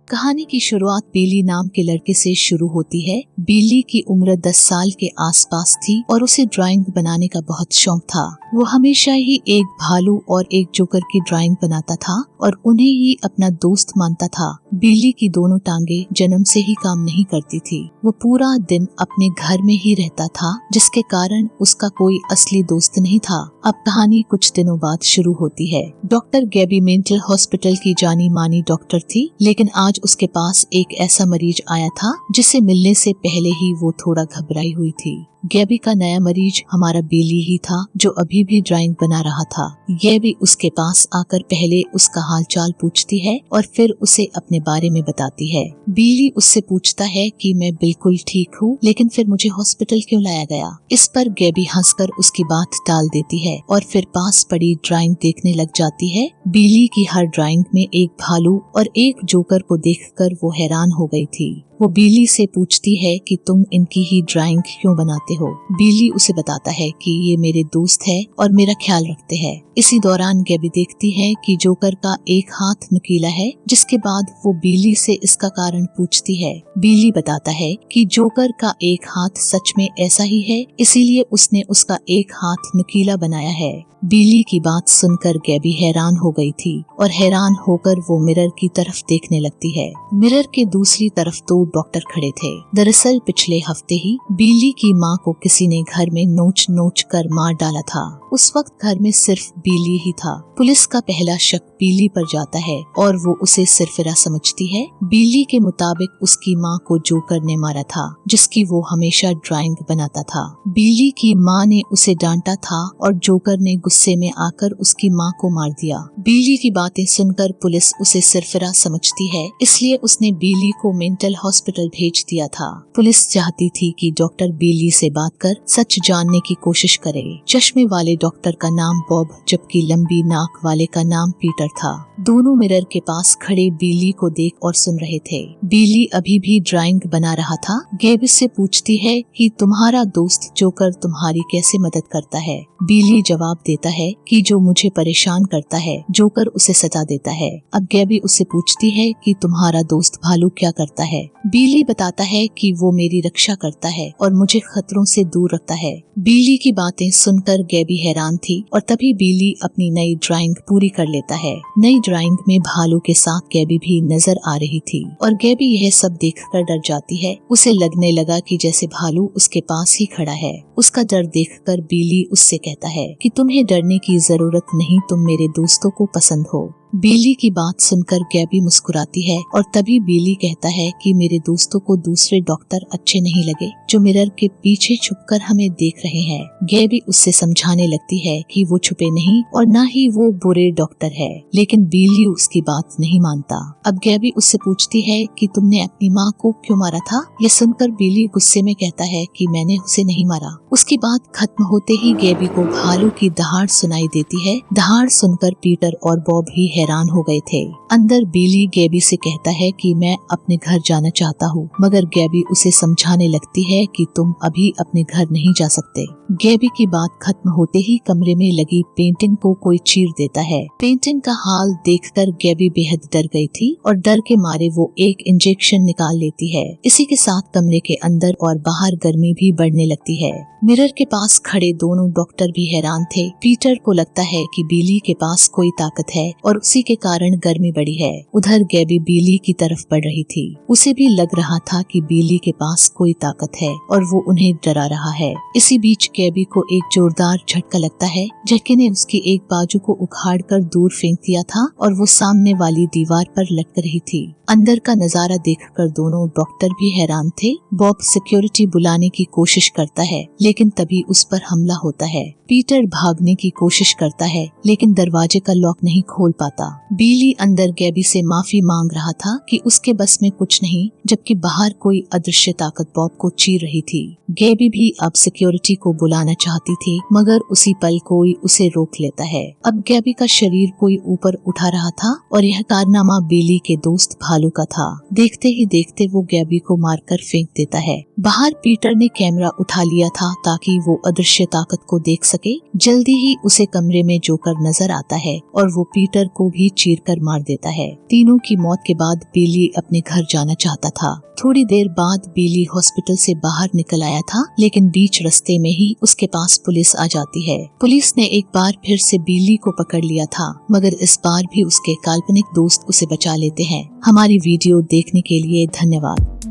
कहानी की शुरुआत बिली नाम के लड़के से शुरू होती है। बिली की उम्र 10 साल के आसपास थी और उसे ड्राइंग बनाने का बहुत शौक था। वो हमेशा ही एक भालू और एक जोकर की ड्राइंग बनाता था और उन्हें ही अपना दोस्त मानता था। बिली की दोनों टांगे जन्म से ही काम नहीं करती थी। वो पूरा दिन अपने घर में ही रहता था, जिसके कारण उसका कोई असली दोस्त नहीं था। अब कहानी कुछ दिनों बाद शुरू होती है। डॉक्टर गैबी मेंटल हॉस्पिटल की जानी मानी डॉक्टर थी, लेकिन आज उसके पास एक ऐसा मरीज आया था जिसे मिलने से पहले ही वो थोड़ा घबराई हुई थी। गैबी का नया मरीज हमारा बिली ही था, जो अभी भी ड्राइंग बना रहा था। गैबी उसके पास आकर पहले उसका हालचाल पूछती है और फिर उसे अपने बारे में बताती है। बिली उससे पूछता है कि मैं बिल्कुल ठीक हूँ, लेकिन फिर मुझे हॉस्पिटल क्यों लाया गया। इस पर गैबी हंसकर उसकी बात टाल देती है और फिर पास पड़ी ड्राइंग देखने लग जाती है। बिली की हर ड्राइंग में एक भालू और एक जोकर को देखकर वो हैरान हो गई थी। वो बिली से पूछती है कि तुम इनकी ही ड्राइंग क्यों बनाते हो। बिली उसे बताता है कि ये मेरे दोस्त है और मेरा ख्याल रखते हैं। इसी दौरान गैबी देखती है कि जोकर का एक हाथ नुकीला है, जिसके बाद वो बिली से इसका कारण पूछती है। बिली बताता है कि जोकर का एक हाथ सच में ऐसा ही है, इसीलिए उसने उसका एक हाथ नुकीला बनाया है। बिली की बात सुनकर गैबी हैरान हो गई थी और हैरान होकर वो मिरर की तरफ देखने लगती है। मिरर के दूसरी तरफ 2 डॉक्टर खड़े थे। दरअसल पिछले हफ्ते ही बिली की माँ को किसी ने घर में नोच नोच कर मार डाला था। उस वक्त घर में सिर्फ बिली ही था। पुलिस का पहला शक बिली पर जाता है और वो उसे सिरफिरा समझती है। बिली के मुताबिक उसकी माँ को जोकर ने मारा था, जिसकी वो हमेशा ड्राइंग बनाता था। बिली की माँ ने उसे डांटा था और जोकर ने गुस्से में आकर उसकी माँ को मार दिया। बिली की बातें सुनकर पुलिस उसे सिरफिरा समझती है, इसलिए उसने बिली को मेंटल हॉस्पिटल भेज दिया था। पुलिस चाहती थी कि डॉक्टर बिली से बात कर सच जानने की कोशिश करे। चश्मे वाले डॉक्टर का नाम बॉब, जबकि लंबी नाक वाले का नाम पीटर था। दोनों मिरर के पास खड़े बिली को देख और सुन रहे थे। बिली अभी भी ड्राइंग बना रहा था। गैबी से पूछती है कि तुम्हारा दोस्त जोकर तुम्हारी कैसे मदद करता है। बिली जवाब देता है कि जो मुझे परेशान करता है जोकर उसे सजा देता है। अब गैबी उससे पूछती है कि तुम्हारा दोस्त भालू क्या करता है। बिली बताता है कि वो मेरी रक्षा करता है और मुझे खतरों से दूर रखता है। बिली की बातें सुनकर गैबी हैरान थी और तभी बिली अपनी नई ड्राइंग पूरी कर लेता है। नई ड्राइंग में भालू के साथ गैबी भी नजर आ रही थी और गैबी यह सब देखकर डर जाती है। उसे लगने लगा कि जैसे भालू उसके पास ही खड़ा है। उसका डर देखकर बिली उससे कहता है कि तुम्हें डरने की जरूरत नहीं, तुम मेरे दोस्तों को पसंद हो। बिली की बात सुनकर गैबी मुस्कुराती है और तभी बिली कहता है कि मेरे दोस्तों को दूसरे डॉक्टर अच्छे नहीं लगे जो मिरर के पीछे छुपकर हमें देख रहे हैं। गैबी उससे समझाने लगती है कि वो छुपे नहीं और न ही वो बुरे डॉक्टर है, लेकिन बिली उसकी बात नहीं मानता। अब गैबी उससे पूछती है कि तुमने अपनी माँ को क्यों मारा था। यह सुनकर बिली गुस्से में कहता है कि मैंने उसे नहीं मारा। उसकी बात खत्म होते ही गैबी को भालू की दहाड़ सुनाई देती है। दहाड़ सुनकर पीटर और बॉब भी हैरान हो गए थे। अंदर बिली गैबी से कहता है कि मैं अपने घर जाना चाहता हूँ, मगर गैबी उसे समझाने लगती है कि तुम अभी अपने घर नहीं जा सकते। गैबी की बात खत्म होते ही कमरे में लगी पेंटिंग को कोई चीर देता है। पेंटिंग का हाल देखकर गैबी बेहद डर गई थी और डर के मारे वो एक इंजेक्शन निकाल लेती है। इसी के साथ कमरे के अंदर और बाहर गर्मी भी बढ़ने लगती है। मिरर के पास खड़े दोनों डॉक्टर भी हैरान थे। पीटर को लगता है कि बिली के पास कोई ताकत है और उसी के कारण गर्मी बढ़ी है। उधर गैबी बिली की तरफ बढ़ रही थी। उसे भी लग रहा था कि बिली के पास कोई ताकत है और वो उन्हें डरा रहा है। इसी बीच गैबी को एक जोरदार झटका लगता है। झटके ने उसकी एक बाजू को उखाड़कर दूर फेंक दिया था और वो सामने वाली दीवार पर लटक रही थी। अंदर का नजारा देखकर दोनों डॉक्टर भी हैरान थे। बॉब सिक्योरिटी बुलाने की कोशिश करता है, लेकिन तभी उस पर हमला होता है। पीटर भागने की कोशिश करता है, लेकिन दरवाजे का लॉक नहीं खोल पाता। चाहता। बिली अंदर गैबी से माफी मांग रहा था कि उसके बस में कुछ नहीं, जबकि बाहर कोई अदृश्य ताकत बॉब को चीर रही थी। गैबी भी अब सिक्योरिटी को बुलाना चाहती थी, मगर उसी पल कोई उसे रोक लेता है। अब गैबी का शरीर कोई ऊपर उठा रहा था और यह कारनामा बिली के दोस्त भालू का था। देखते ही देखते वो गैबी को मारकर फेंक देता है। बाहर पीटर ने कैमरा उठा लिया था ताकि वो अदृश्य ताकत को देख सके। जल्दी ही उसे कमरे में जोकर नजर आता है और वो पीटर को भी चीरकर मार देता है। तीनों की मौत के बाद बिली अपने घर जाना चाहता था। थोड़ी देर बाद बिली हॉस्पिटल से बाहर निकल आया था, लेकिन बीच रास्ते में ही उसके पास पुलिस आ जाती है। पुलिस ने एक बार फिर से बिली को पकड़ लिया था, मगर इस बार भी उसके काल्पनिक दोस्त उसे बचा लेते हैं। हमारी वीडियो देखने के लिए धन्यवाद।